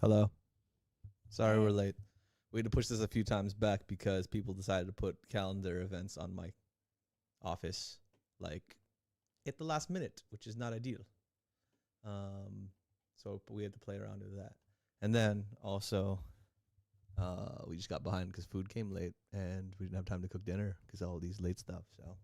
Hello. Sorry we're late. We had to push this a few times back because people decided to put calendar events on my office like at the last minute, which is not ideal. So we had to play around with that. And then also we just got behind because food came late and we didn't have time to cook dinner because of all these late stuff. So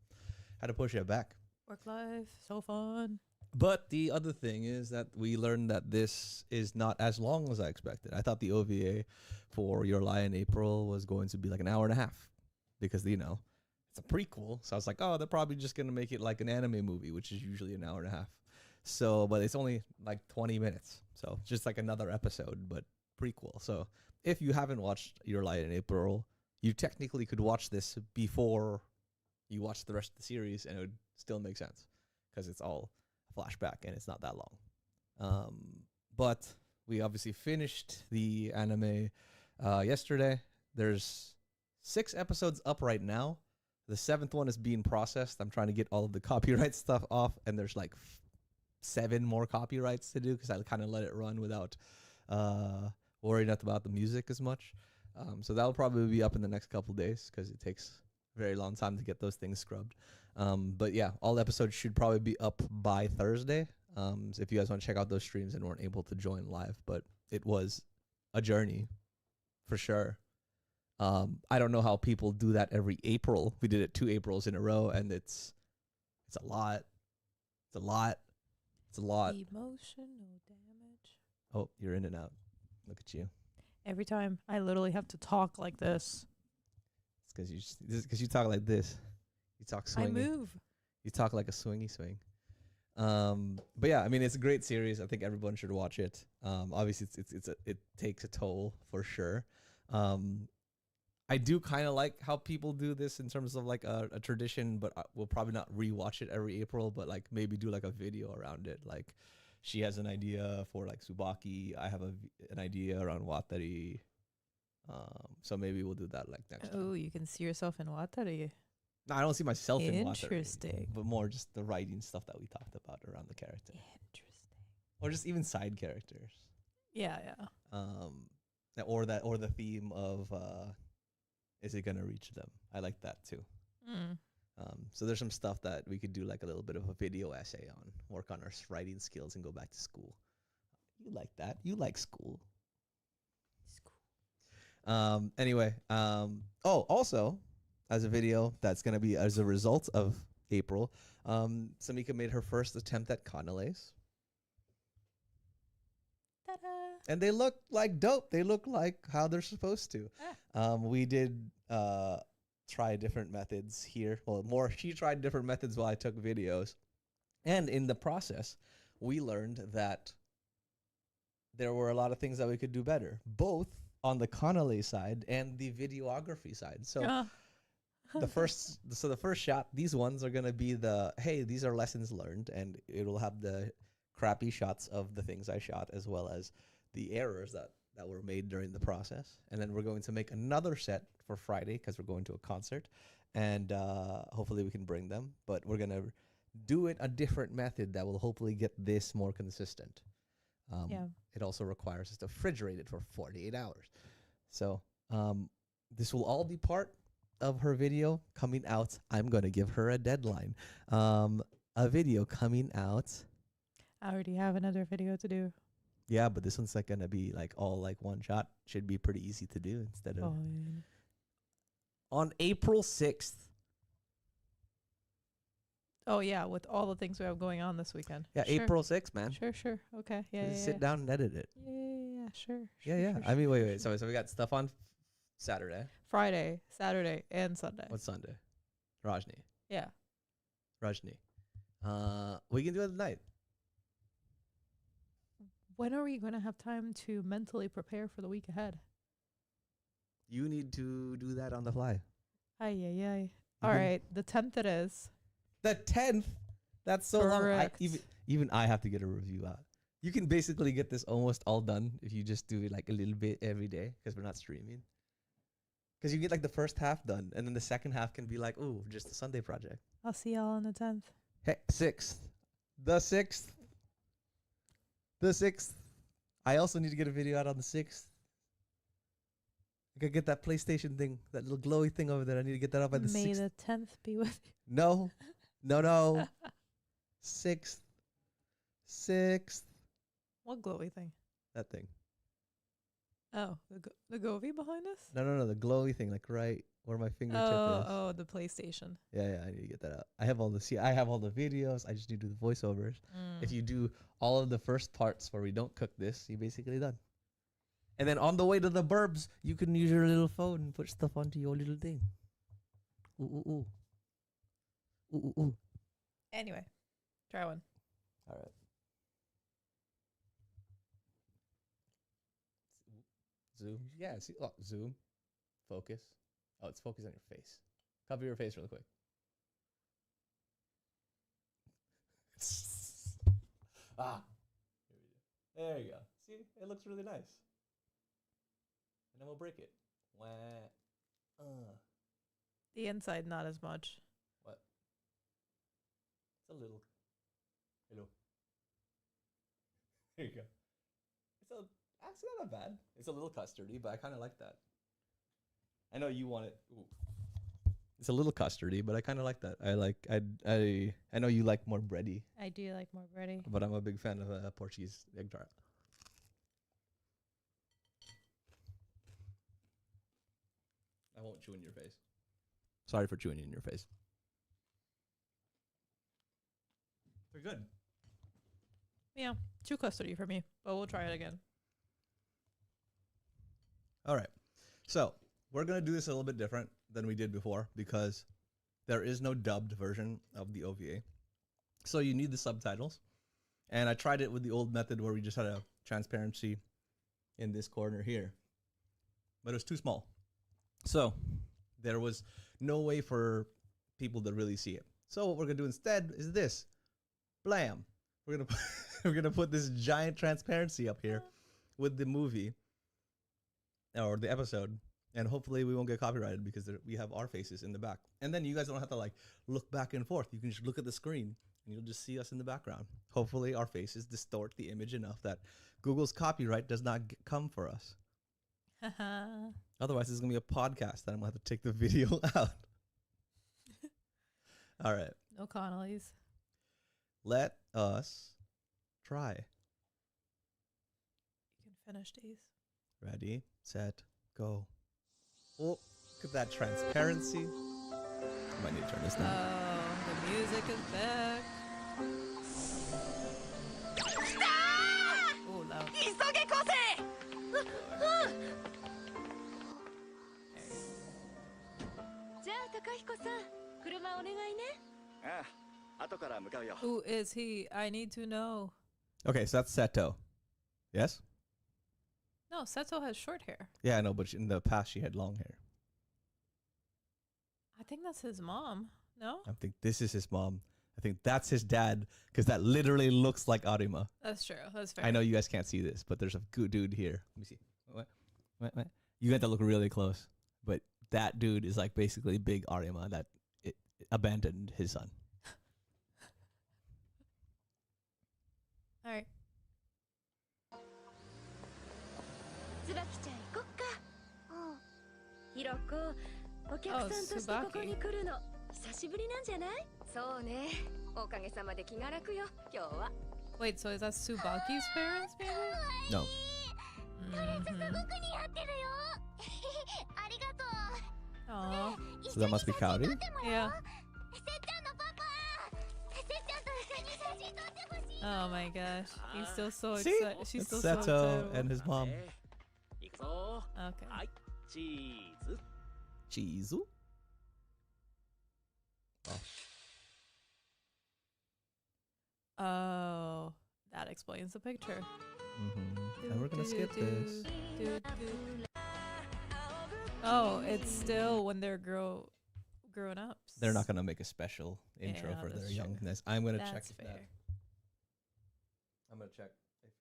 had to push it back. Work life, so fun. But the other thing is that we learned that this is not as long as I expected. I thought the OVA for Your Lie in April was going to be like an hour and a half because, you know, it's a prequel. So I was like, oh, they're probably just going to make it like an anime movie, which is usually an hour and a half. So, but it's only like 20 minutes. So just like another episode, but prequel. So if you haven't watched Your Lie in April, you technically could watch this before you watch the rest of the series and it would still make sense because it's all flashback and it's not that long. But we obviously finished the anime yesterday. There's 6 episodes up right now. The 7th one is being processed. I'm trying to get all of the copyright stuff off, and there's like 7 more copyrights to do because I kind of let it run without worrying about the music as much. So that'll probably be up in the next couple days because it takes a very long time to get those things scrubbed. But yeah, all episodes should probably be up by Thursday. So if you guys want to check out those streams and weren't able to join live, but it was a journey for sure. I don't know how people do that every April. We did it 2 Aprils in a row, and it's a lot. It's a lot. It's a lot. Emotional damage. Oh, you're in and out. Look at you. Every time I literally have to talk like this. It's because you talk like this. You talk swingy. I move. You talk like a swingy swing. But yeah, I mean, it's a great series. I think everyone should watch it. Obviously, it takes a toll for sure. I do kind of like how people do this in terms of like a tradition, but we'll probably not rewatch it every April, but like maybe do like a video around it. Like she has an idea for like Tsubaki. I have an idea around Watari. So maybe we'll do that like next time. Oh, you can see yourself in Watari. No, I don't see myself in Watari. Interesting. But more just the writing stuff that we talked about around the character. Interesting. Or just even side characters. Yeah. Or the theme of is it gonna reach them? I like that too. So there's some stuff that we could do like a little bit of a video essay on, work on our writing skills and go back to school. You like that? You like school. Anyway, also as a video that's gonna be as a result of April, Samika made her first attempt at Canales. Ta-da. And they look like dope. They look like how they're supposed to. We did try different methods here. Well, she tried different methods while I took videos. And in the process, we learned that there were a lot of things that we could do better, both on the Canale side and the videography side. So the first shot, these ones are going to be hey, these are lessons learned, and it'll have the crappy shots of the things I shot as well as the errors that were made during the process. And then we're going to make another set for Friday because we're going to a concert, and hopefully we can bring them. But we're going to do it a different method that will hopefully get this more consistent. It also requires us to refrigerate it for 48 hours. So this will all be part of her video coming out. I'm going to give her a deadline. A video coming out. I already have another video to do. Yeah, but this one's like gonna be like all like one shot. Should be pretty easy to do instead of on April 6th. Oh yeah, with all the things we have going on this weekend. Yeah, sure. April 6th, man. Sure. Okay. Yeah. Sit down and edit it. Yeah, sure. Yeah. I mean, wait. So we got stuff on Saturday, Friday, Saturday, and Sunday. What's Sunday? Rajni. Yeah. Rajni. We can do it at night. When are we going to have time to mentally prepare for the week ahead? You need to do that on the fly. Aye. All right, the 10th it is. The 10th? That's so Correct. long. Even I have to get a review out. You can basically get this almost all done if you just do it like a little bit every day because we're not streaming. Because you get like the first half done, and then the second half can be like, ooh, just a Sunday project. I'll see y'all on the 10th. Hey, 6th. The 6th. I also need to get a video out on the 6th. I gotta get that PlayStation thing, that little glowy thing over there. I need to get that out by the May 6th. the 10th be with you. No. 6th. 6th. What glowy thing? That thing. Oh, the Govee behind us? No, the glowy thing, like right where my fingertip is. Oh, the PlayStation. Yeah, I need to get that out. I have all the videos. I just need to do the voiceovers. Mm. If you do all of the first parts where we don't cook this, you're basically done. And then on the way to the burbs, you can use your little phone and put stuff onto your little thing. Ooh. Anyway, try one. All right. Zoom. Yeah, see, zoom. Focus. Oh, it's focused on your face. Cover your face real quick. There you go. See, it looks really nice. And then we'll break it. Wah. The inside, not as much. What? It's a little. Hello. There you go. It's actually not that bad. It's a little custardy, but I kind of like that. I know you want it. Ooh. It's a little custardy, but I kind of like that. I know you like more bready. I do like more bready. But I'm a big fan of Portuguese egg tart. I won't chew in your face. Sorry for chewing in your face. They're good. Yeah, too custardy for me, but we'll try it again. All right. So we're going to do this a little bit different than we did before because there is no dubbed version of the OVA. So you need the subtitles. And I tried it with the old method where we just had a transparency in this corner here. But it was too small. So there was no way for people to really see it. So what we're going to do instead is this. Blam. We're going to put this giant transparency up here with the movie or the episode, and hopefully we won't get copyrighted because we have our faces in the back. And then you guys don't have to like look back and forth. You can just look at the screen and you'll just see us in the background. Hopefully our faces distort the image enough that Google's copyright does not come for us. Otherwise, it's going to be a podcast that I'm going to have to take the video out. All right. No Canales. Let us try. You can finish these. Ready, set, go. Oh, look at that transparency. I might need to turn this down. Oh, the music is back. Oh, loud. Who is he? I need to know. Okay, so that's Seto. Yes? No, Seto has short hair. Yeah, I know, but in the past she had long hair. I think that's his mom. No? I think this is his mom. I think that's his dad, because that literally looks like Arima. That's true. That's fair. I know you guys can't see this, but there's a good dude here. Let me see. What? You got to look really close. But that dude is like basically big Arima that it abandoned his son. All right. Oh, Tsubaki. 久しぶりなんじゃない？そうね。おかげさまで気が楽よ、今日は。 Wait, so is that Tsubaki's parents, maybe? No. とりあえずすごく似合ってるよ。ありがとう。 Aw. So that must be Cowdy? Yeah. せっちゃんのパパ。せっちゃんと一緒に写真撮ってほしい。 Oh my gosh. He's still so See? excited. She's It's still so Seto excited. and his mom. Okay. Cheese. Oh, that explains the picture. And we're going to skip this. Oh, it's still when they're grown ups. They're not going to make a special intro Yeah, for their that's true. youngness. I'm going to check That's if fair. that. I'm going to check if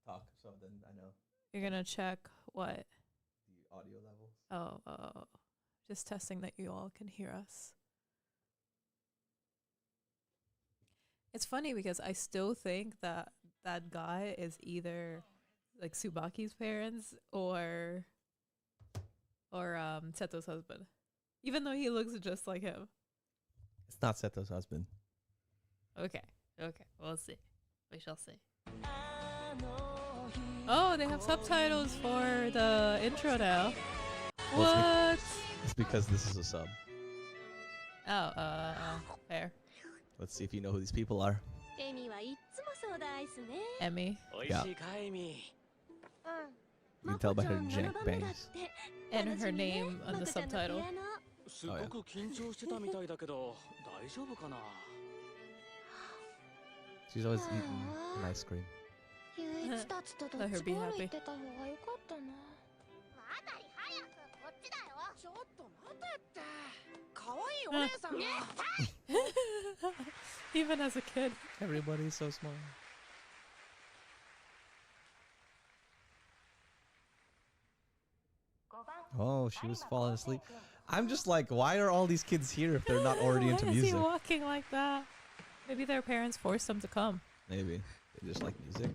talk, so then I know You're gonna check what? the audio levels. Oh, just testing that you all can hear us. It's funny because I still think that that guy is either like Tsubaki's parents or Seto's husband, even though he looks just like him. It's not Seto's husband. Okay, we'll see. We shall see. Oh, they have subtitles for the intro now. Well, What? It's because this is a sub. Fair. Let's see if you know who these people are. エミはいっつもそうだアイスね Emmy. 美味しいかエミ You can tell by her jank bangs. And her name on the subtitle. すごく緊張してたみたいだけど大丈夫かな She's always eating an ice cream. ゆういちたちとド Let ッ her ジ be ボール happy. 行ってた方がよかったなあたり早くこっちだよちょっと待てって可愛いお姉さんが Even as a kid. Everybody's so small. Oh, she was falling asleep. I'm just like, why are all these kids here if they're not already into Why is he music? walking like that? Maybe their parents forced them to come. Maybe. They just like music.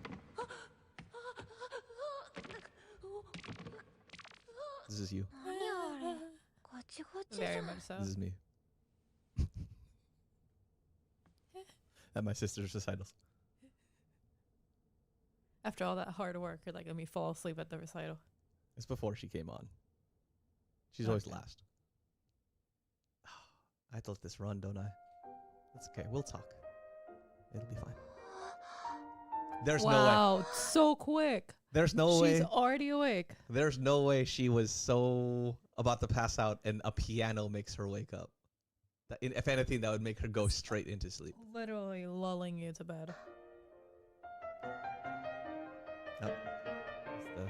This is you. 何あれごちごちじゃ Very ん much so. This is me. At my sister's recitals. After all that hard work, you're like, let me fall asleep at the recital. It's before she came on. She's always Okay. last. I have to let this run, don't I? That's okay. We'll talk. It'll be fine. There's no way. Wow, so quick. There's no She's way. already awake. There's no way she was so about to pass out and a piano makes her wake up. If anything, that would make her go straight into sleep. Literally lulling you to bed. Nope. It's the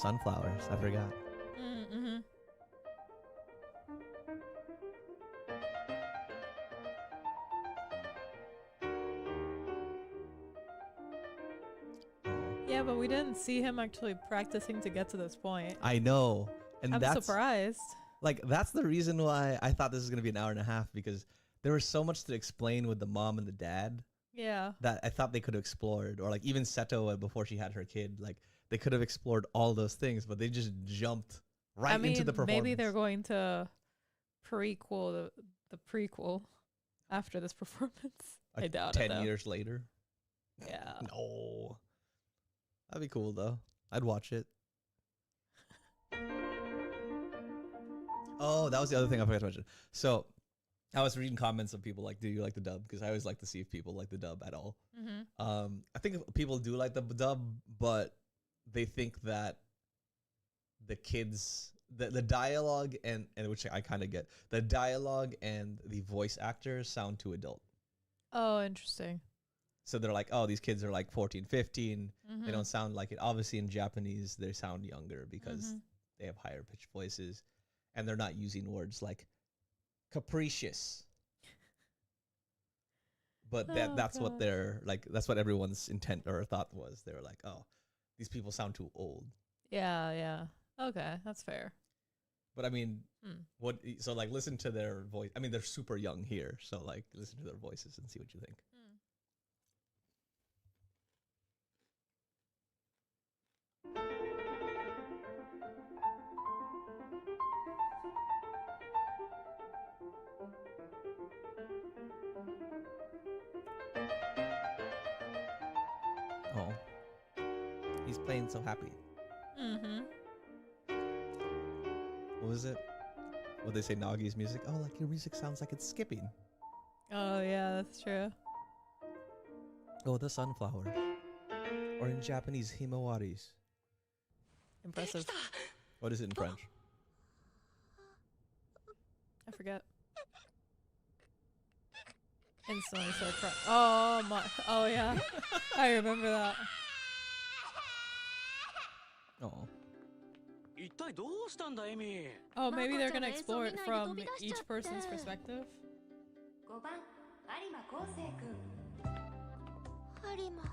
sunflowers. I forgot. Mm-hmm. Yeah, but we didn't see him actually practicing to get to this point. I know. And I'm that's surprised. like that's the reason why I thought this was gonna be an hour and a half, because there was so much to explain with the mom and the dad Yeah. that I thought they could have explored, or like even Seto before she had her kid, like they could have explored all those things, but they just jumped right I mean, into the performance. maybe they're going to prequel the prequel after this performance. I like doubt 10 it. Though. years later. Yeah. No, that'd be cool though. I'd watch it. Oh, that was the other thing I forgot to mention. So I was reading comments of people like, do you like the dub? Because I always like to see if people like the dub at all. Mm-hmm. I think people do like the dub, but they think that the kids, the dialogue and which I kind of get, the dialogue and the voice actors sound too adult. Oh, interesting. So they're like, oh, these kids are like 14, 15. Mm-hmm. They don't sound like it. Obviously in Japanese, they sound younger because Mm-hmm. they have higher pitched voices and they're not using words like capricious. But that's what gosh. they're like, that's what everyone's intent or thought was. They were like, oh, these people sound too old. Yeah. Okay, that's fair. But I mean, Hmm. so like listen to their voice. I mean, they're super young here. So like listen to their voices and see what you think. Oh, he's playing so happy. Mm-hmm. What was it? What they say, Nagi's music? Oh, like your music sounds like it's skipping. Oh, yeah, that's true. Oh, the sunflowers. Or in Japanese, himawaris. Impressive. What is it in French? I forget. Instantly so proud. Oh my. Oh yeah. I remember that. Oh. 一体どうしたんだエミ Oh, maybe they're gonna まこちゃんの演奏 explore it 見ないで from 飛び出しちゃ each って person's perspective. 5番有馬昴生君有馬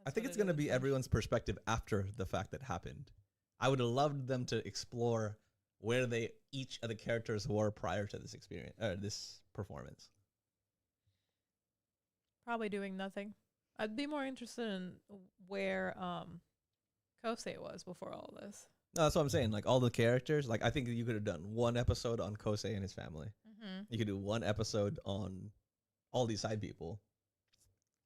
I think it's gonna be everyone's perspective after the fact that happened. I would have loved them to explore where each of the characters were prior to this experience or this performance. Probably doing nothing. I'd be more interested in where Kosei was before all this. No, that's what I'm saying. Like all the characters, like I think you could have done one episode on Kosei and his family. Mm-hmm. You could do one episode on all these side people.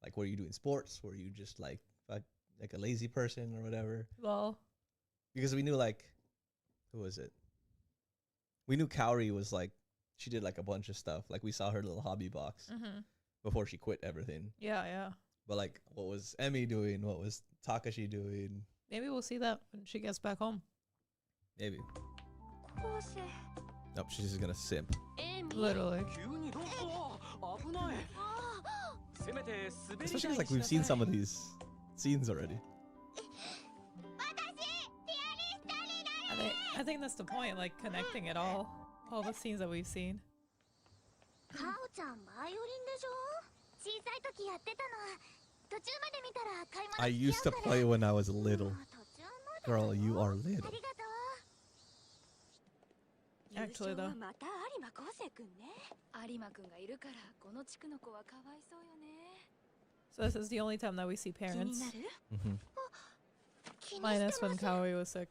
Like, were you doing sports? Were you just like a lazy person or whatever? Well, Because we knew like, who was it? We knew Kaori was like, she did like a bunch of stuff. Like we saw her little hobby box before she quit everything. yeah. But like, what was Emi doing? What was Takashi doing? Maybe we'll see that when she gets back home. Maybe. Nope, she's just gonna simp. Literally. 急にどこ危ないせめて滑り Especially 'cause, like we've seen some of these scenes already. I think that's the point, like connecting it all the scenes that we've seen. カオちゃんバイオリンでしょ小さい時やってたの途中まで見たら買い物 I used to play when I was little. Girl, you are あ little. りがとう Actually, though. また有馬昴生くんね有馬くんがいるからこの地区の子はかわいそうよね So this is the only time that we see 気に parents, なる Mm-hmm. 気にして minus when ます Kaori was sick.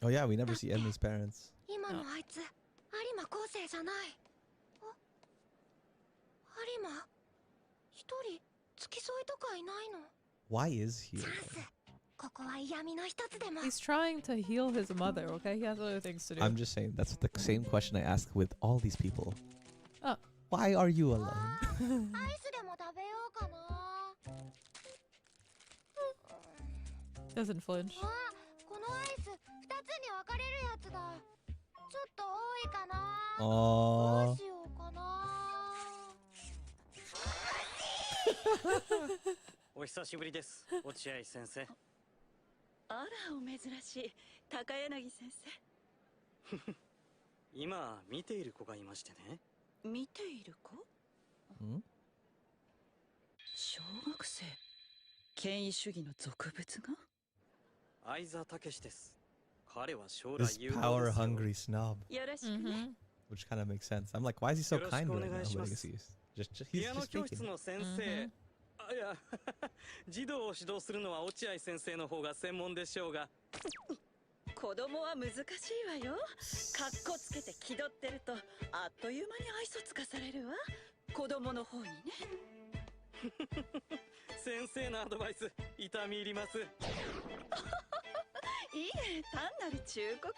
Oh yeah, we never see Emi's parents. 今のあいつ有馬昴生じゃないあ有馬一人付き添いとかいないの Why is he? チャンスここは嫌味の一つでも He's trying to heal his mother, okay? He has other things to do. I'm just saying that's the same question I ask with all these people. Oh. Why are you alone? アイスでも食べようかな Doesn't flinch. あこのアイス二つに分かれるやつだちょっと多いかなど Oh, うしようかなお久しぶりです落合先生あらお珍しい高柳先今見ている子がいましてね生見ている子 hmm? 小学生権威主義の俗物が相沢武史です彼は将来 This 有望 power ですよ hungry snob, よろしくね、 Mm-hmm. which kind of makes sense. I'm like, why is he so kind right now? But I よろしくお願いします。 guess he's ピ he's アノ just 教室 speaking. の先生、あいや児童を指導するのは落合先生の方が専門でしょうが子供は難しいわよかっこつけて気取ってるとあっという間に愛想つかされるわ子供の方にね先生のアドバイス痛み入りますいいえ単なる忠告よ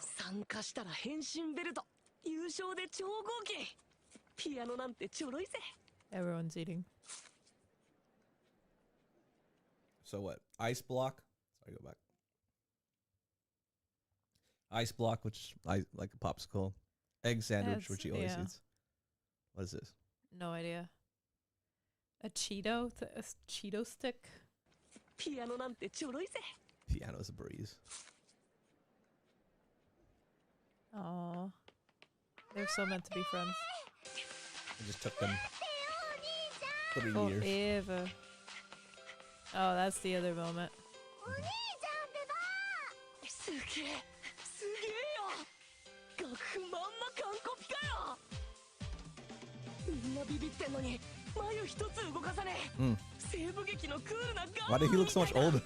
参加したら変身ベルト優勝で超合金ピアノなんてちょろいぜ Everyone's eating. So what? Ice block. Sorry, go back. Ice block, which I like a popsicle. Egg sandwich, That's- which he always yeah. eats. What is this? No idea. A Cheeto? A Cheeto stick? ピアノなんてちょろいぜ Piano's a breeze. Aw. They're so meant to be friends. It just took them 3 years. Forever. Oh, that's the other moment. お兄ちゃんってばすげえすげえよ楽譜まんま完コピかよみんなビビってんのに眉一つ動かさねえ、Mm. 西部劇のクールなガ Why ン did he look so much older?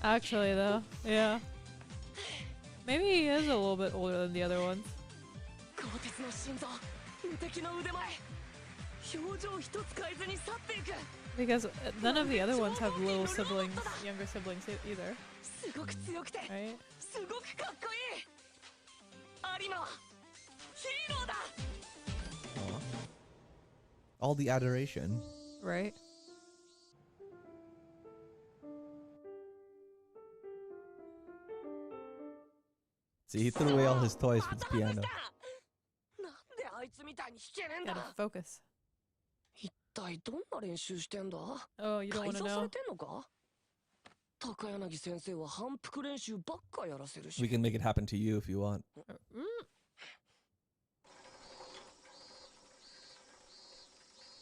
Actually, though. Yeah. Maybe he is a little bit older than the other ones. 鋼鉄の心臓無敵の腕前表情一つ変えずに去っていく Because none of the other ones have little siblings, younger siblings either, すごく強くて right? すごくかっこいい有馬はヒーローだ All the adoration. Right? See, he threw away all his toys for ま this た外 piano. したなんであいつみたいに弾けねえんだ Gotta focus. 一体どんな練習してんだ Oh, you don't 改 want to 造さ know? れてんのか高柳先生は反復練習ばっかやらせるし We can make it happen to you if you want. Mm.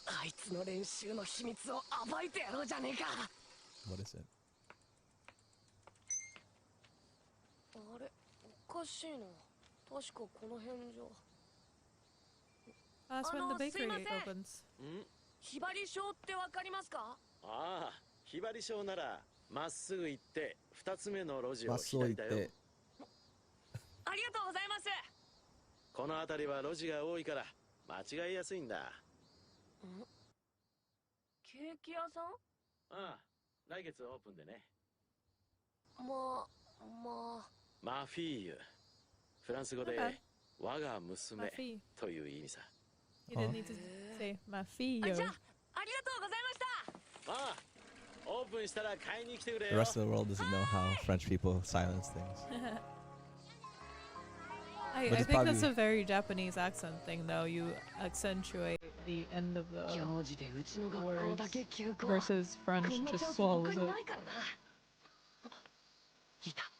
あいつの練習の秘密を暴いてやろうじゃねえか What is it? あれおかしいな。確かこの辺じゃ。 That's when the bakery すいません。 opens. ひばり小ってわかりますか？ああ、ひばり小ならまっすぐ行って2つ目の路地をまっすぐ行って左だよ。ありがとうございます。この辺りは路地が多いから間違いやすいんだ。ケーキ屋さん？ああ、来月オープンでね。マフィーユ。フランス語で Okay. 我が娘 My fee. という意味さ。 You didn't need to say my fee, あ、 yo. じゃあありがとうございました。まあ、オープンしたら買いに来てくれ The よ。 rest of the world doesn't know how French people silence things. I But it's think that's probably- a very Japanese accent thing, though. You accentuate the end of the 行事でうちの学校だけ休校。 versus French こんなチャ just ンス他 swallows に it. ないからな。いた。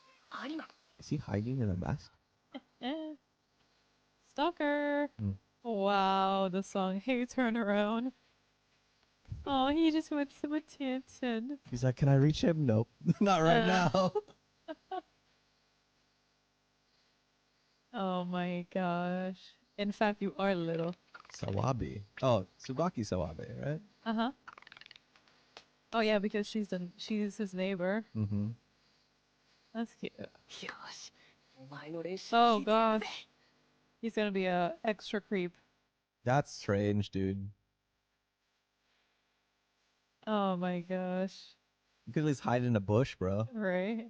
有馬。 Is he hiding in a mask? Eh. Stalker. Hmm. Wow, the song "Hey Turn Around." Oh, he just wants some attention. He's like, can I reach him? Nope. Not right now. Oh my gosh. In fact, you are little. Sawabi. Oh, Tsubaki Sawabe, right? Uh-huh. Oh yeah, because she's his neighbor. Mm-hmm. That's cute. よし。お前の練習 Oh 聞いてやる gosh. ぜ。 He's gonna be a extra creep. That's strange, dude. Oh my gosh. You could at least hide in a bush, bro. Right?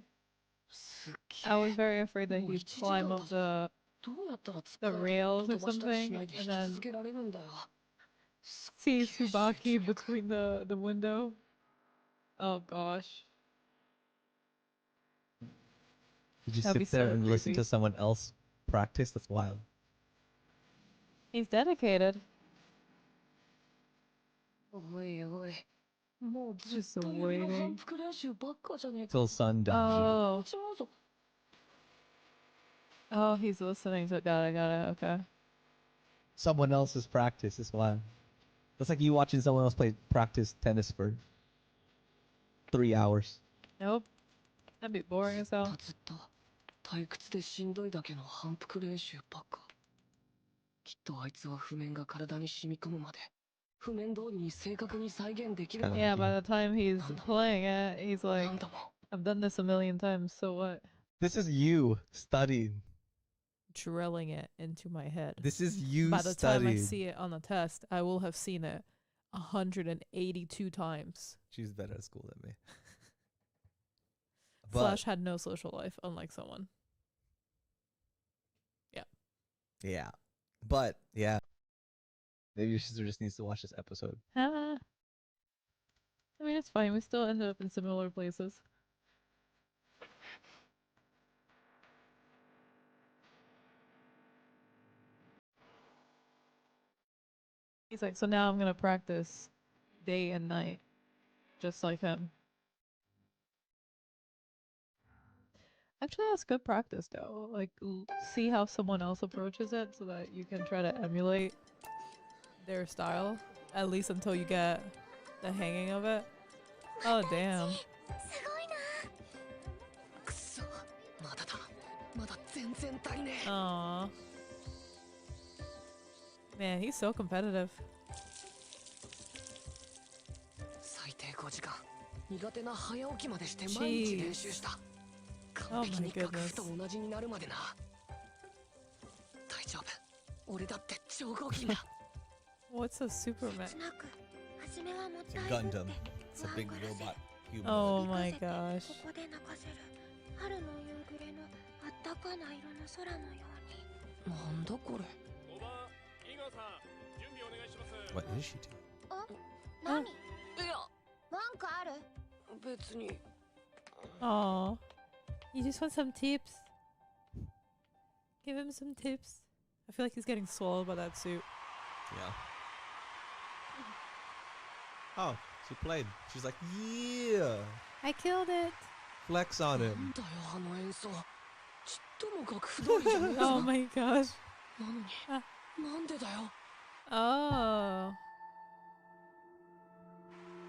すっげ I え。 was very afraid that もう he'd 1時間 climb だ up ぞ。 the どうやったら the rails or 飛ばしたりし something ないで引 and き then 続けられるんだよ。すっ see げえ集 Tsubaki 中力。 between the window. Oh gosh. Did you That'd be sit there so and listen creepy. to someone else practice? That's wild. He's dedicated. おいおい。もうずっ Just と指の waiting. 反復練習ばっかじゃねえか。 Till sundown. Oh. ちまうぞ。 Oh, he's listening to got it, okay. Someone else's practice is wild. That's like you watching someone else play practice tennis for 3 hours. Nope. That'd be boring as た hell. ずった退屈でしんどいだけの反復練習ばっか。きっとあいつは譜面が体に染み込むまで譜面通りに正確に再現できる。 Yeah, by the time he's playing it, he's な like, んだもん。 I've done this a million times, so what? This is you studied. Drilling it into my head. This is you By the time I studied. see it on the test, I will have seen it 182 times. She's better at school than me. Slash had no social life, unlike someone. Yeah. But yeah. Maybe your sister just needs to watch this episode. I mean, it's fine. We still ended up in similar places. He's like, so now I'm gonna practice day and night, just like him. Actually, that's good practice, though. Like, see how someone else approaches it, so that you can try to emulate their style, at least until you get the hanging of it. Oh damn! すごいな。くそ。まだだ。まだ全然足りねえ。 Aww. Man, he's so competitive. 最低5時間。苦手な早起きまでして毎日練習した。完璧に楽譜と同じになるまでな。大丈夫。俺だって超合金だ。 What's a Superman? 切なく初めはもったい It's a ぶって Gundam. It's a big robot human. Oh 響か my せて gosh. ここで泣かせる春の夕暮れのあったかな色の空のように。なんだこれ。 What is she doing? 何？いや、なんかある？別に。 Aw. You just want some tips? Give him some tips. I feel like he's getting swallowed by that suit. Yeah. Oh, she played. She's like, yeah. I killed it. Flex on な him. んだよあの演奏。ちっとも楽譜通りじゃねえぞ。 Oh my gosh. なのに、なんでだよ。 Oh.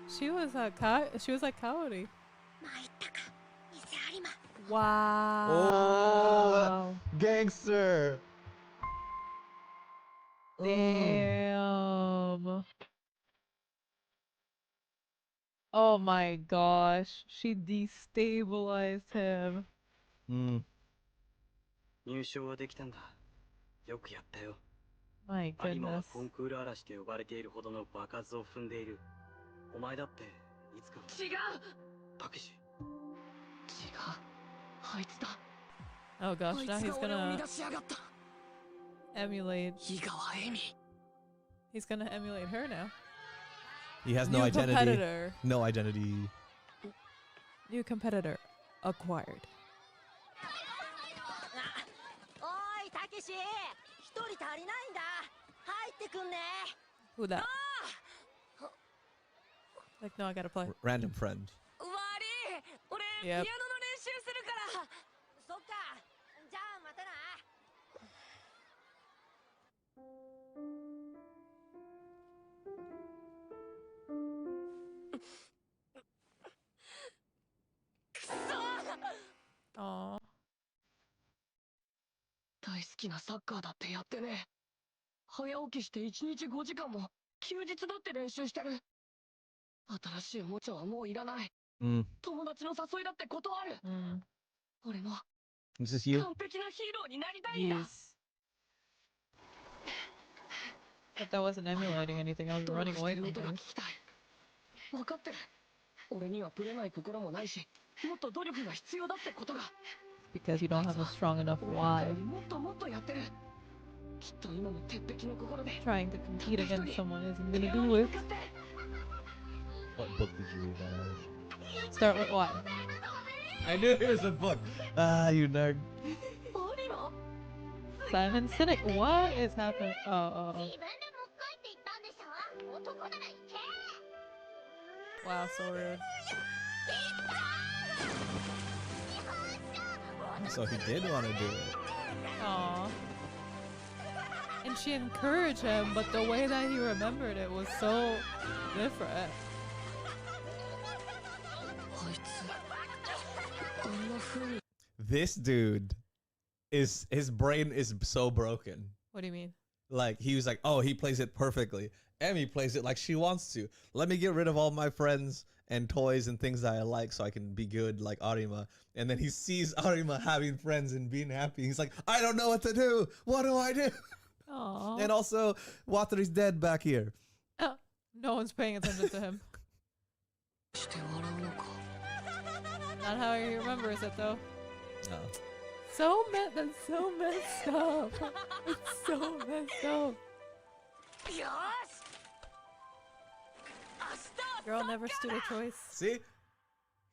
She was like Kaori. 参ったか、偽有馬。 Wow. Gangster. Damn. Oh my gosh. She destabilized him. 入賞はできたんだ。よくやったよ。 My 有馬は goodness. コンクール嵐と呼ばれているほどの場数を踏んでいる。お前だっていつか。違う。たけし。違う。あいつだ。 Oh gosh, あい now つ he's が俺を gonna 乱しやがった。 emulate. 井川恵美。 He's gonna emulate her now. He has no New identity. competitor. No identity. New competitor acquired. おいたけし、一人足りないんだ。入ってくんね。 Who that? Like, no, I gotta play. Random friend. 悪い。俺、 Yep. ピアノの練習するから。そっか。じゃあまたな。Aww. 大好きなサッカーだってやってね。早起きして1日5時間も休日だって練習してる。新しいおもちゃはもういらない。 Mm. 友達の誘いだって断る。 俺も Is this you? 完璧なヒーローになりたいんだ。 Yes. But that wasn't emulating anything. I was 努力 running して away る from 音が聞 things. きたい。分かってる。俺にはぶれない心もないし、もっと努力が必要だってことが。 Because you don't have a strong enough why. もっともっとやってる。きっと今の鉄壁の心で。 Trying to compete against someone isn't gonna do it. What book did you read that as? Start with what? I knew it was a book. Ah, you nerd. Simon Sinek. What is happening? Oh. 自分で持って帰って言ったんでしょ。男なら行け。 Wow, so rude. So he did want to do it. Aw. And she encouraged him, but the way that he remembered it was so different. あいつ、あんな風に。 This dude his brain is so broken. What do you mean? Like he was like, oh, he plays it perfectly. Emmy plays it like she wants to. Let me get rid of all my friends and toys and things that I like so I can be good like Arima. And then he sees Arima having friends and being happy. He's like, I don't know what to do. What do I do? Aww. And also, Wateri's dead back here. Oh, no one's paying attention to him. して笑うのか。 Not how he remembers it though. No. That's so messed up. It's so messed up. よし。 Girl never stood a choice. See?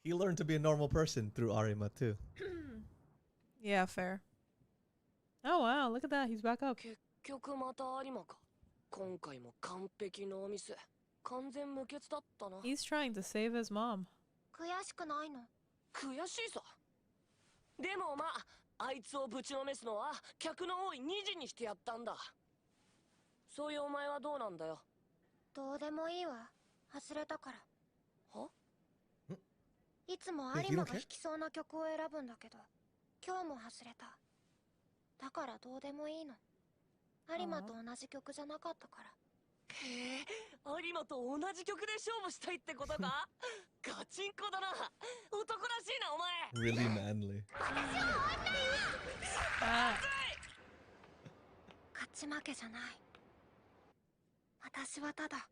He learned to be a normal person through Arima too. Yeah, fair. Oh wow, look at that. He's back up. 結局また有馬か。今回も完璧ノーミス。完全無欠だったな。 He's trying to save his mom. 悔しくないの。悔しいさ。でもまあ、あいつをぶちのめすのは客の多い2時にしてやったんだ。そういうお前はどうなんだよ。どうでもいいわ。忘れたから。は？いつも有馬が弾きそうな曲を選ぶんだけど、今日も忘れた。だからどうでもいいの。有馬と同じ曲じゃなかったから。へえ、有馬と同じ曲で勝負したいってことか？ガチンコだな。男らしいなお前。 Really manly. 勝ち負けじゃない。私はただ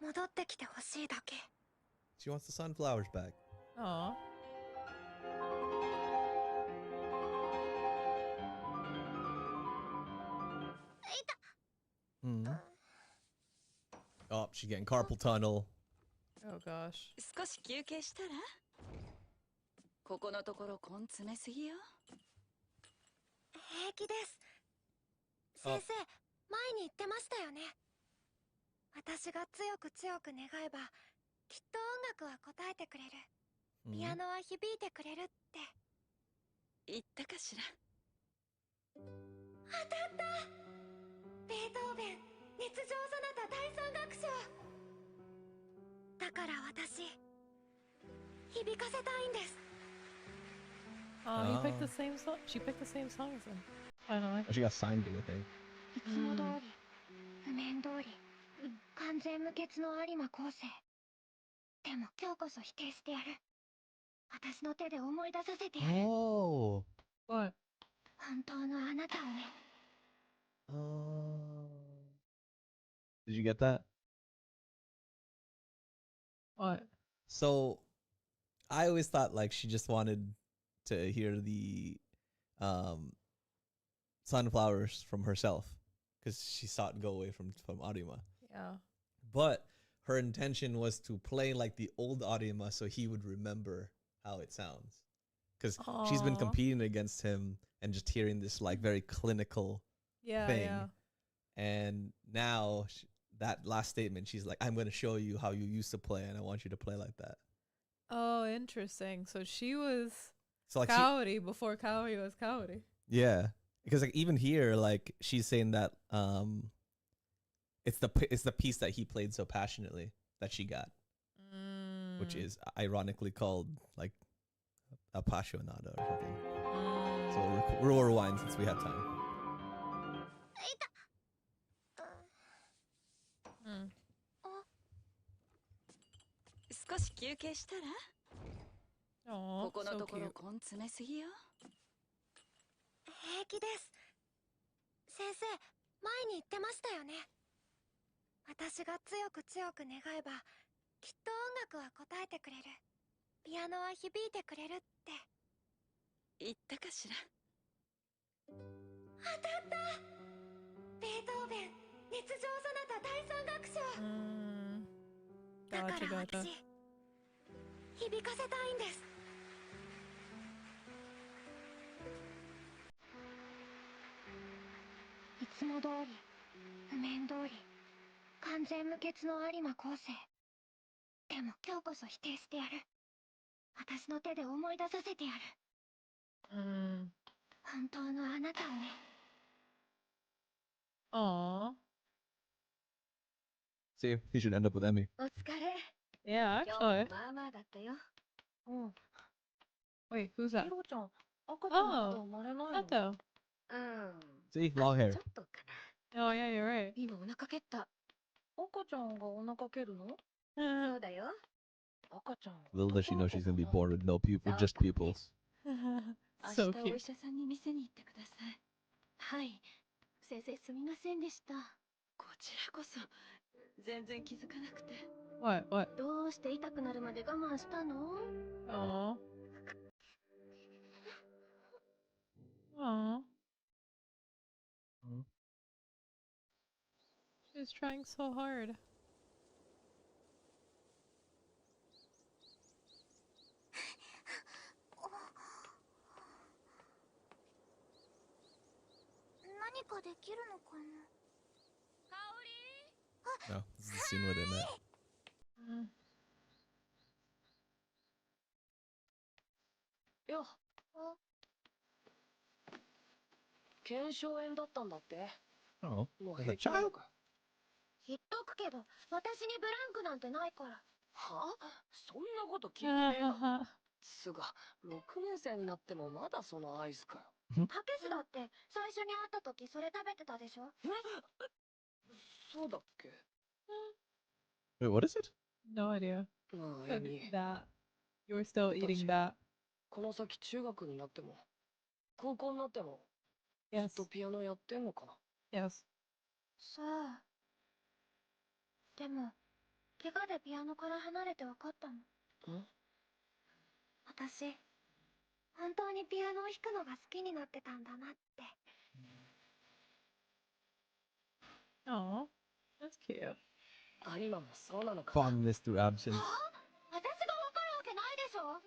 戻ってきてほしいだけ。 She wants the sunflowers back. Aw. Oh, she's getting carpal tunnel. Oh gosh. 少し休憩したら？ここのところ根詰めすぎよ。平気です。先生、前に言ってましたよね。私が強く強く願えば、きっと音楽は応えてくれる。ピアノは響いてくれるって。言ったかしら。当たった。ベートーベン熱情そなた第三楽章。だから私響かせたいんです。Oh, he picked the Oh. same song. She picked the same song as him. Finally. She got signed to the thing. いつも通り譜面通り完全無欠の有馬昴生。でも今日こそ否定してやる。私の手で思い出させてやる。 Oh. What? 本当のあなたをね。 Oh. Did you get that? What? So, I always thought like she just wanted to hear the sunflowers from herself because she saw it go away from Arima. Yeah. But her intention was to play like the old Arima so he would remember how it sounds. Because she's been Aw. competing against him and just hearing this like very clinical Yeah. thing. Yeah. And now that last statement, she's like, I'm going to show you how you used to play and I want you to play like that. Oh, interesting. So she was So like Kaori before Kaori was Kaori. yeah. Because like even here, like she's saying that it's the piece that he played so passionately that she got, which is ironically called like appassionata or something. So we'll rewind since we have time. 少し休憩したら Oh, ここの so ところ cute. 根詰めすぎよ。平気です。先生、前に言ってましたよね。私が強く強く願えばきっと音楽は応えてくれる。ピアノは響いてくれるって。言ったかしら。当たった。ベートーベン熱情そなた第三楽章。だから Gotcha. 私響かせたいんです。いつも通り譜面通り完全無欠の有馬昴生。でも今日こそ否定してやる。私の手で思い出させてやる。本当のあなたをね。 Aw. See, he should end up with Emmy. お疲れ。 Yeah, 今 actually. 日もまあまあだったよ。うん。 Wait, who's that? ヒロちゃん、赤ちゃんまだ生まれないの。 Hato. うん。 See, long ち hair. ょっとかな。 Oh, yeah, you're right. 今お腹蹴った。赤ちゃんがお腹蹴るの？ So そうだよ。赤ちゃん。 Little does she know she's gonna be born with no pupils, just pupils. 明日お医 cute. 者さんに店に行ってください。はい。先生すみませんでした。こちらこそ全然気づかなくて。 What? どうして痛くなるまで我慢したの？ Aw. Aw. She's trying so hard. 何かできるのかな。 No, this is the scene where they met. よっ。腱鞘炎だったんだって。 Oh, もう as 平 a 気なの child? か。言っとくけど、私にブランクなんてないから。はあ、そんなこと聞いてねえな。つが、6年生になってもまだそのアイスかよ。たけしだって最初に会った時それ食べてたでしょ。そうだっけ。 Wait, what is it? No idea. まあ、エミ。 That. You're still eating that. この先中学になっても、高校になっても、ずっ Yes. とピアノやってんのかな。 Yes. さあ。でも、怪我でピアノから離れて分かったの。私、本当にピアノを弾くのが好きになってたんだなって。 Aw. That's cute. 有馬もそうなのか。 Fondness through absence. 私が分かるわけないでしょ。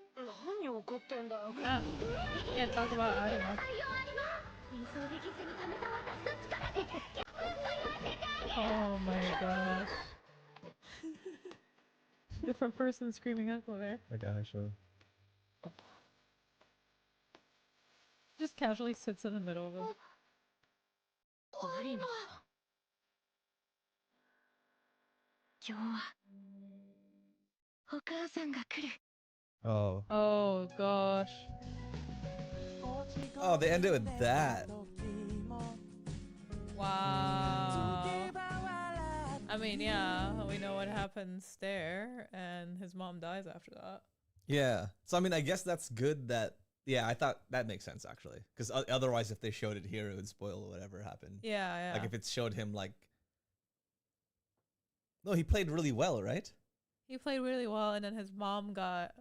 何怒ってんだよ。 Can't talk about Arima. 演奏できずに溜めた私の力でギャップと言わせてあげる。 Oh my gosh. Different person screaming uncle there. Okay, actually. Just casually sits in the middle of them. 有馬。今日はお母さんが来る。 Oh. Oh gosh. Oh, they ended with that. Wow. I mean, yeah, we know what happens there, and his mom dies after that. Yeah. So I mean, I guess that's good. That yeah, I thought that makes sense actually, because otherwise, if they showed it here, it would spoil whatever happened. Yeah, yeah. Like if it showed him like, no, he played really well, right? He played really well, and then his mom got.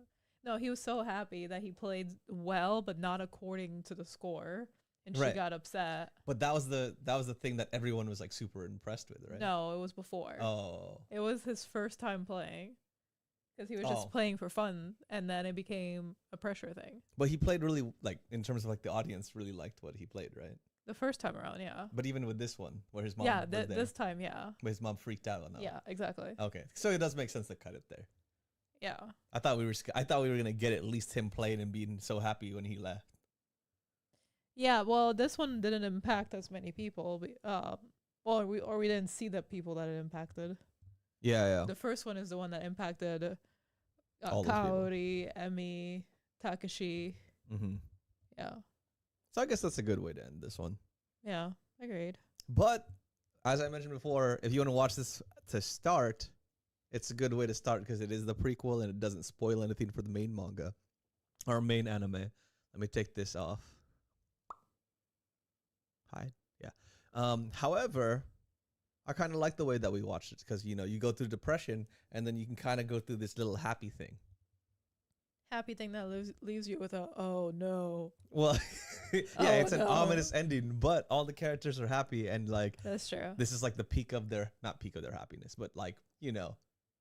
No, he was so happy that he played well, but not according to the score, and she Right. got upset. But that was the thing that everyone was like super impressed with, right? No, it was before. Oh. It was his first time playing, because he was just Oh. playing for fun, and then it became a pressure thing. But he played really like in terms of like the audience really liked what he played, right? The first time around, yeah. But even with this one, where his mom Yeah, was there, this time, yeah. where his mom freaked out on that. Yeah, exactly. One. Okay, so it does make sense to cut it there. Yeah. I thought we were gonna get at least him playing and being so happy when he left. Yeah, well, this one didn't impact as many people. We didn't see the people that it impacted. Yeah, The first one is the one that impacted All those people. Kaori, Emi, Takashi. Mm-hmm. Yeah. So I guess that's a good way to end this one. Yeah, agreed. But as I mentioned before, if you want to watch this to start, it's a good way to start because it is the prequel and it doesn't spoil anything for the main manga or main anime. Let me take this off. Hide. Yeah. However, I kind of like the way that we watched it because, you know, you go through depression and then you can kind of go through this little happy thing. Happy thing that leaves you with a, oh no. Well, yeah, Oh, it's an no. ominous ending, but all the characters are happy and like That's true. this is like the peak of their, not peak of their happiness, but like, you know,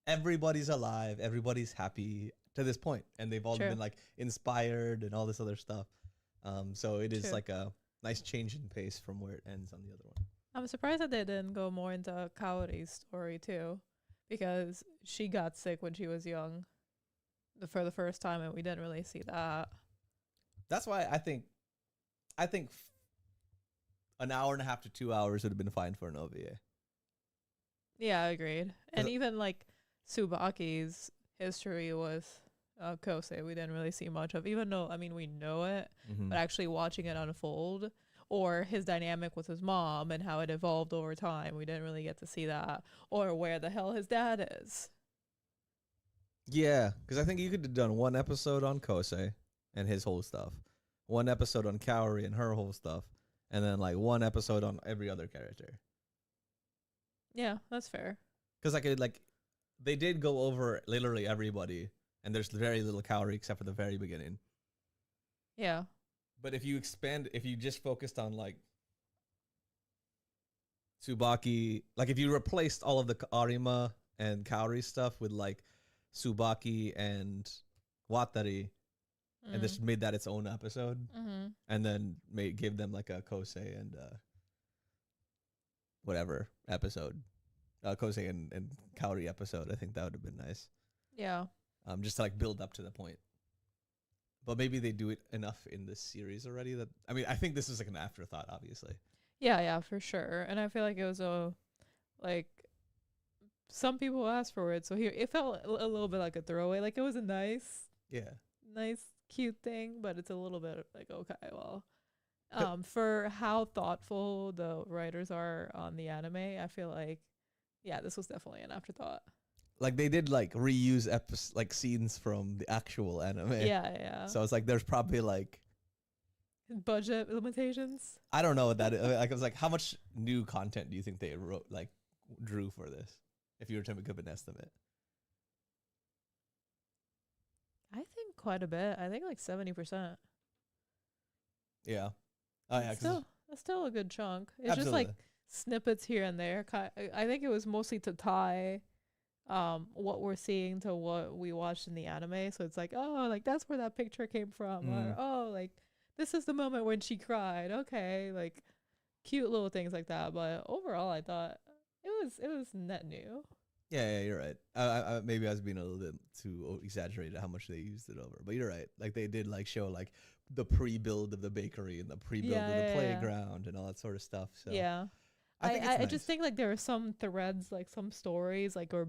everybody's alive, everybody's happy to this point, and they've all True. been like inspired and all this other stuff. So it is True. like a nice change in pace from where it ends on the other one. I'm surprised that they didn't go more into Kaori's story too, because she got sick when she was young for the first time, and we didn't really see that. That's why I think an hour and a half to 2 hours would have been fine for an OVA. Yeah, agreed. And it- even like Tsubaki's history with Kosei, we didn't really see much of, even though, I mean, we know it, Mm-hmm. but actually watching it unfold, or his dynamic with his mom and how it evolved over time, we didn't really get to see that, or where the hell his dad is. Yeah, because I think you could have done one episode on Kosei and his whole stuff, one episode on Kaori and her whole stuff, and then like one episode on every other character. Yeah, that's fair. Because they did go over literally everybody, and there's very little Kaori except for the very beginning. Yeah. But if you just focused on like Tsubaki, like if you replaced all of the Arima and Kaori stuff with like Tsubaki and Watari, and just made that its own episode, Mm-hmm. and then give them like a Kosei and whatever episode, Kosei and Kaori episode, I think that would have been nice. Yeah. Just to like build up to the point. But maybe they do it enough in this series already that, I mean, I think this is like an afterthought, obviously. Yeah, for sure. And I feel like it was some people asked for it, so here it felt a little bit like a throwaway. Like it was a nice, cute thing, but it's a little bit like, okay, well, for how thoughtful the writers are on the anime, I feel like, yeah, this was definitely an afterthought. Like they did like reuse like scenes from the actual anime. Yeah. So it's like there's probably like Budget limitations. I don't know what that is. Like I was like, how much new content do you think they drew for this? If you were to give an estimate. I think quite a bit. I think like 70%. Yeah. Oh yeah. That's still a good chunk. It's just like snippets here and there. I think it was mostly to tie what we're seeing to what we watched in the anime. So it's like, oh, like that's where that picture came from. Or oh, like this is the moment when she cried. Okay, like cute little things like that. But overall, I thought it was net new. Yeah, you're right. Maybe I was being a little bit too exaggerated how much they used it over, but you're right. Like they did like show like the pre-build of the bakery and the pre-build of the playground and all that sort of stuff. So yeah, I just think like there are some threads, like some stories, like or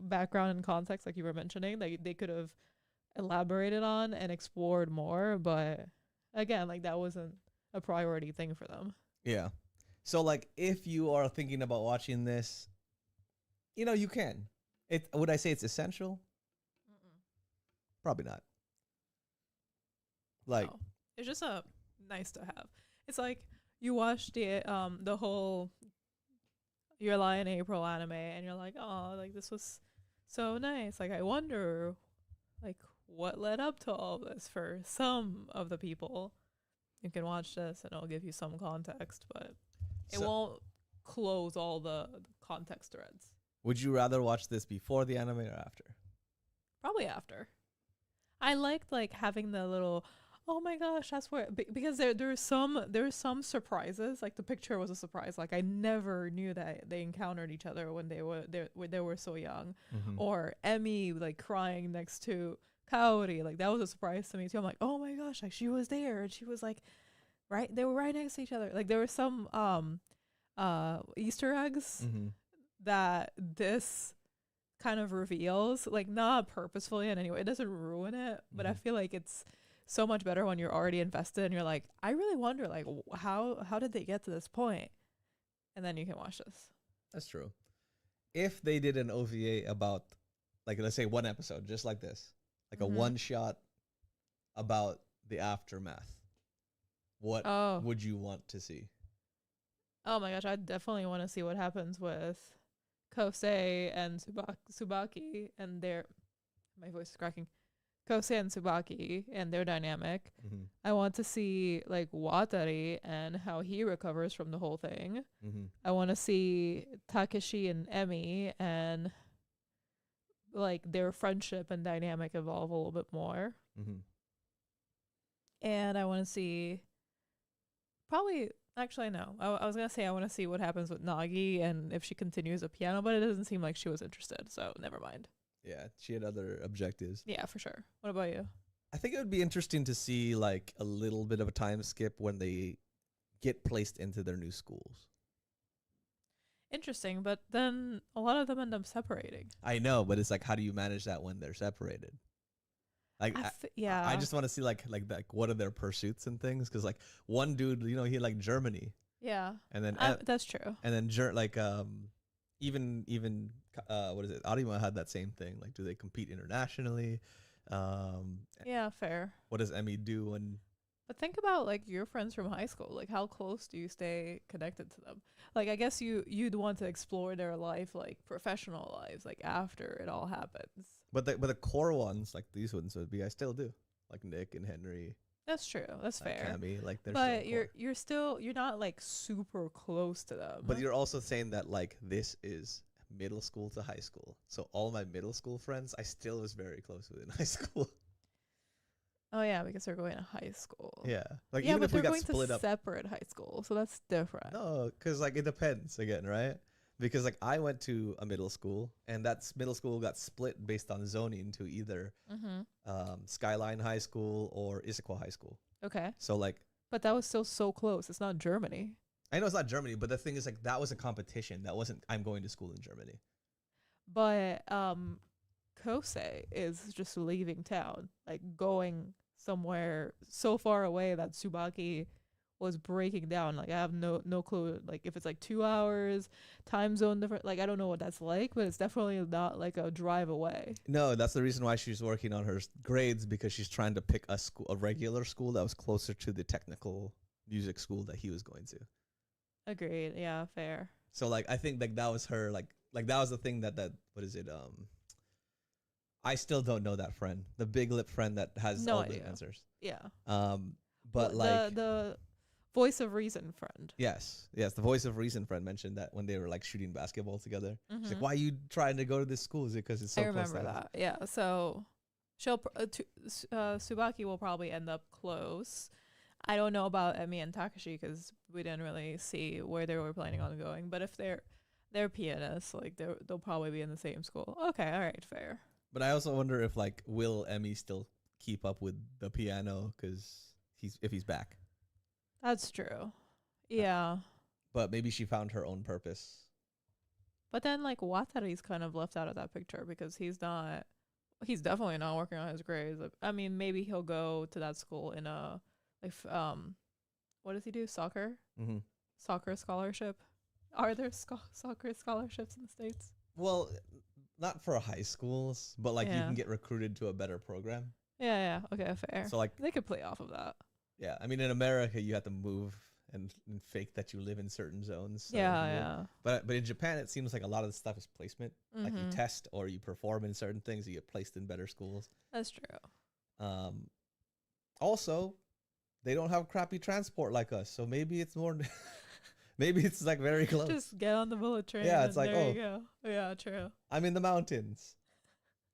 background and context, like you were mentioning, that they could have elaborated on and explored more. But again, like that wasn't a priority thing for them. Yeah. So like, if you are thinking about watching this, you know, you can. Would I say it's essential? Probably not. Like, No. It's just a nice to have. It's like you watch the whole Your Lie in April anime and you're like, oh, like this was so nice. Like I wonder like what led up to all this for some of the people. You can watch this and it'll give you some context, but it won't close all the context threads. Would you rather watch this before the anime or after? Probably after. I liked like having the little, oh my gosh, that's where, because there's some surprises. Like the picture was a surprise. Like I never knew that they encountered each other when they were so young. Or Emmy like crying next to Kaori, like that was a surprise to me too. I'm like, oh my gosh, like she was there and she was like they were right next to each other. Like there were some Easter eggs that this kind of reveals, like not purposefully in any way. It doesn't ruin it, but I feel like it's so much better when you're already invested and you're like, I really wonder like how did they get to this point? And then you can watch this. That's true. If they did an OVA about, like, let's say one episode, just like this, like a one shot about the aftermath, what would you want to see? Oh my gosh, I definitely want to see what happens with Kosei and Tsubaki and their, my voice is cracking, Kosei and Tsubaki and their dynamic. I want to see like Watari and how he recovers from the whole thing. I want to see Takeshi and Emi and like their friendship and dynamic evolve a little bit more. And I want to see probably, actually no, I was gonna say I want to see what happens with Nagi and if she continues a piano, but it doesn't seem like she was interested, so never mind. Yeah, she had other objectives. Yeah, for sure. What about you? I think it would be interesting to see like a little bit of a time skip when they get placed into their new schools. Interesting, but then a lot of them end up separating. I know, but it's like, how do you manage that when they're separated? Like, I just want to see like what are their pursuits and things, because like one dude, you know, he like Germany. Yeah, and then that's true. And then even what is it? Arima had that same thing. Like, do they compete internationally? Yeah, fair. What does Emmy do when? But think about like your friends from high school. Like, how close do you stay connected to them? Like, I guess you'd want to explore their life, like professional lives, like after it all happens. But the core ones, like these ones, would be I still do, like Nick and Henry. That's true. That's fair. Cammy, like they're but still you're not like super close to them. But you're also saying that like this is middle school to high school. So all my middle school friends, I still was very close with in high school. Oh yeah, because they're going to high school. Yeah, like yeah, even but if we they're got going split to up, separate high school, so that's different. No, because like it depends again, right? Because like I went to a middle school, and that middle school got split based on zoning to either Skyline High School or Issaquah High School. Okay. So like, but that was still so close. It's not Germany. I know it's not Germany, but the thing is like that was a competition. That wasn't I'm going to school in Germany. But Kosei is just leaving town, like going somewhere so far away that Tsubaki was breaking down. Like I have no clue, like if it's like 2 hours, time zone different, like I don't know what that's like, but it's definitely not like a drive away. No, that's the reason why she's working on her grades, because she's trying to pick a regular school that was closer to the technical music school that he was going to. Agreed. Yeah, fair. So like I think like that was her like that was the thing that what is it I still don't know that friend, the big lip friend that has all the answers. Yeah. But like the voice of reason friend. Yes, the voice of reason friend mentioned that when they were like shooting basketball together. She's like, "Why are you trying to go to this school? Is it because it's so close?" I remember that. Yeah. So Tsubaki will probably end up close. I don't know about Emi and Takashi because we didn't really see where they were planning on going. But if they're pianists, like they'll probably be in the same school. Okay, all right, fair. But I also wonder if like will Emi still keep up with the piano because if he's back. That's true. Yeah. But maybe she found her own purpose. But then like Watari's kind of left out of that picture because he's definitely not working on his grades. Like, I mean, maybe he'll go to that school in a what does he do? Soccer? Mm-hmm. Soccer scholarship? Are there soccer scholarships in the States? Well, not for high schools, but like you Yeah. can get recruited to a better program. Yeah. Okay, fair. So like, They could play off of that. yeah, I mean, in America, you have to move and fake that you live in certain zones. So Yeah. But in Japan, it seems like a lot of the stuff is placement. Like you Mhm. test or you perform in certain things, you get placed in better schools. That's true. Also, they don't have crappy transport like us, so maybe it's more. Maybe it's like very close. Just get on the bullet train. Yeah, it's and like, there oh. you go. Yeah, true. I'm in the mountains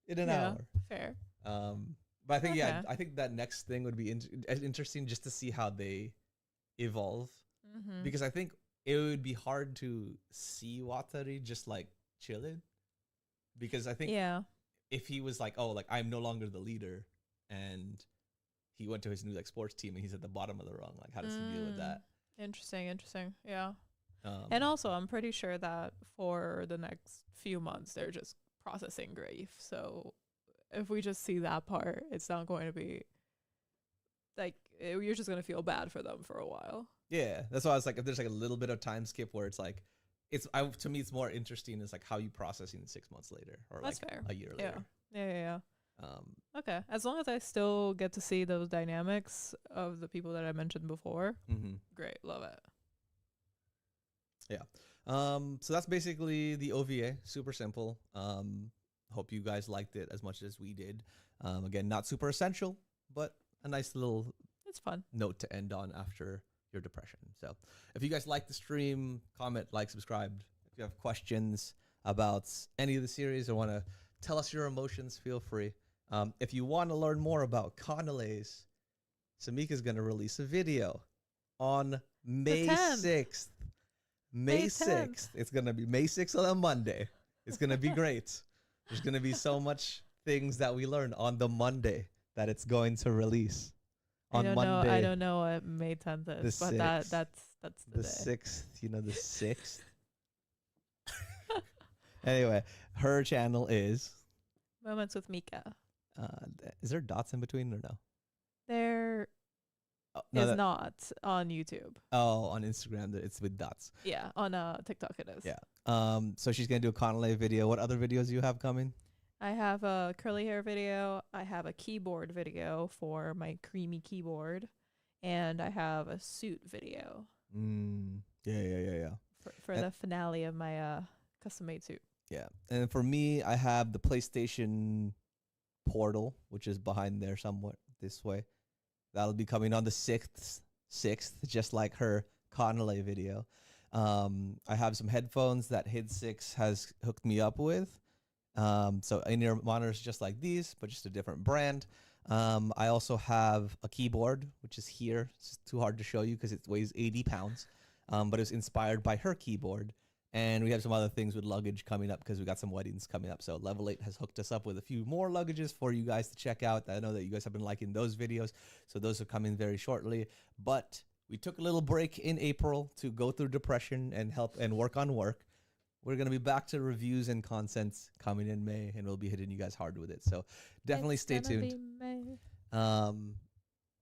in an Yeah. hour. Fair. But I think Okay. I think that next thing would be interesting just to see how they evolve, Mm-hmm. because I think it would be hard to see Watari just like chilling, because I think Yeah. if he was like, oh, like I'm no longer the leader, and he went to his new like sports team and he's at the bottom of the rung, like how does he deal with that? Interesting. Yeah. Um, And also, I'm pretty sure that for the next few months, they're just processing grief. So if we just see that part, it's not going to be like you're just going to feel bad for them for a while. yeah, that's why I was like, if there's like a little bit of time skip where it's like, to me it's more interesting is like how you processing 6 months later or That's like fair. a year Yeah. later. Yeah. Okay. As long as I still get to see those dynamics of the people that I mentioned before, Mm-hmm. great. Love it. So that's basically the OVA. Super simple. Hope you guys liked it as much as we did. Again, not super essential, but a nice little It's fun. note to end on after your depression. So if you guys like the stream, comment, like, subscribe. If you have questions about any of the series or want to tell us your emotions, feel free. If you want to learn more about Canales, Samika's going to release a video on May 10th. 6th. May 6th. It's going to be May 6th on a Monday. It's going to be great. There's going to be so much things that we learned on the Monday that it's going to release. On Monday. I don't know what May 10th is, The but 6th. that's the The day. 6th, the 6th. Anyway, her channel is, Moments with Mika. is there dots in between or no? There Oh, is not on YouTube. on Instagram, it's with dots. Yeah, on TikTok it is. Yeah. So she's going to do a Canale video. What other videos do you have coming? I have a curly hair video. I have a keyboard video for my creamy keyboard. And I have a suit video Yeah. for the finale of my custom made suit. Yeah. And for me, I have the PlayStation Portal, which is behind there somewhat this way. That'll be coming on the 6th, just like her Canale video. I have some headphones that Hid6 has hooked me up with. So in-ear monitors just like these, but just a different brand. I also have a keyboard, which is here. It's too hard to show you because it weighs 80 pounds. But it's inspired by her keyboard. And we have some other things with luggage coming up because we got some weddings coming up. So Level 8 has hooked us up with a few more luggages for you guys to check out. I know that you guys have been liking those videos. So those are coming very shortly. But we took a little break in April to go through depression and help and work on work. We're going to be back to reviews and contents coming in May, and we'll be hitting you guys hard with it. So definitely stay tuned.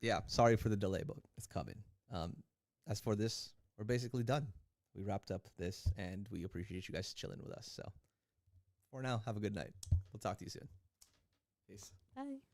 Yeah, sorry for the delay, but it's coming. As for this, we're basically done. We wrapped up this, and we appreciate you guys chilling with us. So for now, have a good night. We'll talk to you soon. Peace. Bye.